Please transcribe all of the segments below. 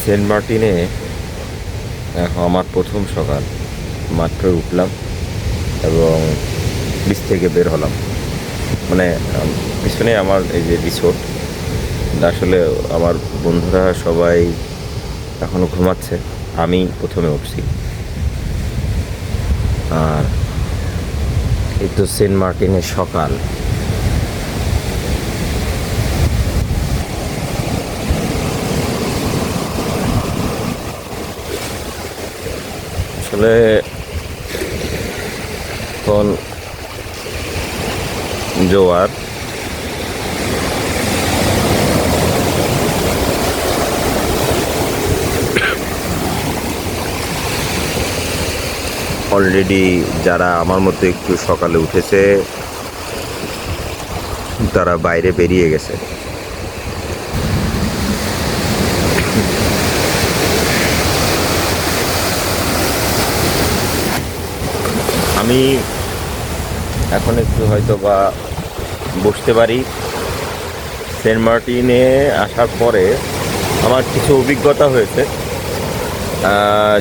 Saint মার্টিনে এখন আমার প্রথম সকাল, মাত্র উঠলাম এবং বিচ থেকে বের হলাম। মানে পিছনে আমার এই যে রিসোর্ট, আসলে আমার বন্ধুরা সবাই এখনো ঘুমাচ্ছে, আমি প্রথমে উঠছি। আর এই তো সেন্ট মার্টিনের সকাল। আসলে এখন জোয়ার, অলরেডি যারা আমার মতো একটু সকালে উঠেছে তারা বাইরে বেরিয়ে গেছে। আমি এখন একটু হয়তো বা বসতে পারি। সেন্ট মার্টিনে আসার পরে আমার কিছু অভিজ্ঞতা হয়েছে,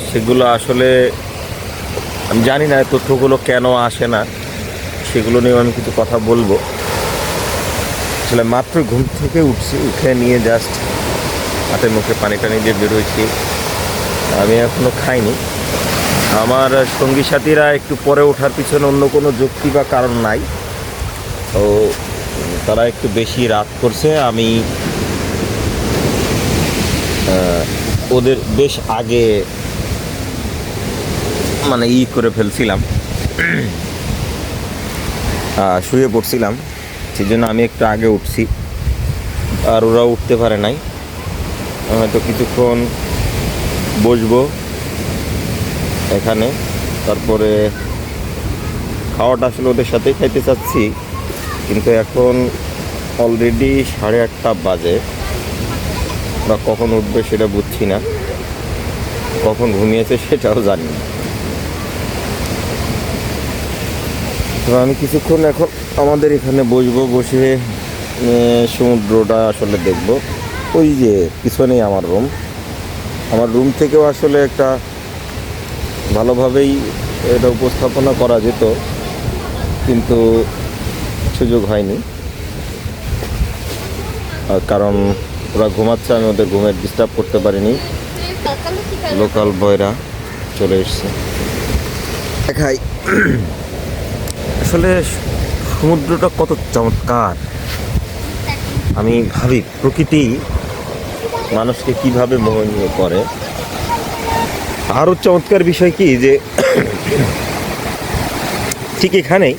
সেগুলো আসলে আমি জানি না তথ্যগুলো কেন আসে না, সেগুলো নিয়ে আমি কিছু কথা বলবো। আসলে মাত্র ঘুম থেকে উঠছি, উঠে নিয়ে জাস্ট হাতে মুখে পানি টানি দিয়ে বেরোইছি। আমি এখনও খাইনি। আমার সঙ্গী সাথীরা একটু পরে ওঠার পিছনে অন্য কোনো যুক্তি বা কারণ নাই, তো তারা একটু বেশি রাত করছে। আমি ওদের বেশ আগে মানে করে ফেলছিলাম, শুয়ে পড়ছিলাম, সেই জন্য আমি একটু আগে উঠছি আর ওরা উঠতে পারে নাই। হয়তো কিছুক্ষণ বসবো এখানে, তারপরে খাওয়াটা আসলে ওদের সাথেই খাইতে চাচ্ছি, কিন্তু এখন অলরেডি 8:30 বাজে। ওরা কখন উঠবে সেটা বুঝছি না, কখন ঘুমিয়েছে সেটাও জানি না। তো আমি কিছুক্ষণ এখন আমাদের এখানে বসবো, বসে সমুদ্রটা আসলে দেখব। ওই যে পিছনেই আমার রুম, আমার রুম থেকেও আসলে একটা ভালোভাবেই এটা উপস্থাপনা করা যেত, কিন্তু সুযোগ হয়নি, কারণ ওরা ঘুমাচ্ছে, আমি ওদের ঘুমের ডিস্টার্ব করতে পারিনি। লোকাল বয়রা চলে এসছে। দেখাই আসলে সমুদ্রটা কত চমৎকার। আমি ভাবি প্রকৃতি মানুষকে কিভাবে মোহনীয় করে। আরও চমৎকার বিষয় কি যে ঠিক এখানেই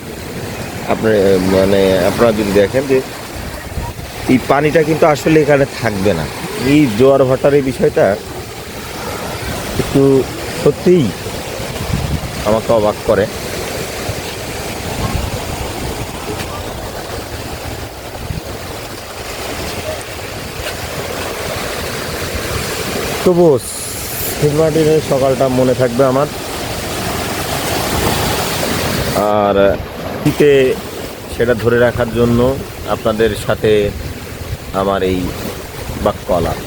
আপনারা যদি দেখেন যে এই পানিটা কিন্তু আসলে এখানে থাকবে না। এই জোয়ার ভাটার এই বিষয়টা একটু সত্যিই আমাকে অবাক করে। তবুও সেন্ট মার্টিনের সকালটা মনে থাকবে আমার। আর শীতে সেটা ধরে রাখার জন্য আপনাদের সাথে আমার এই বাক্য আলাপ।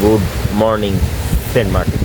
Good morning Saint Martin.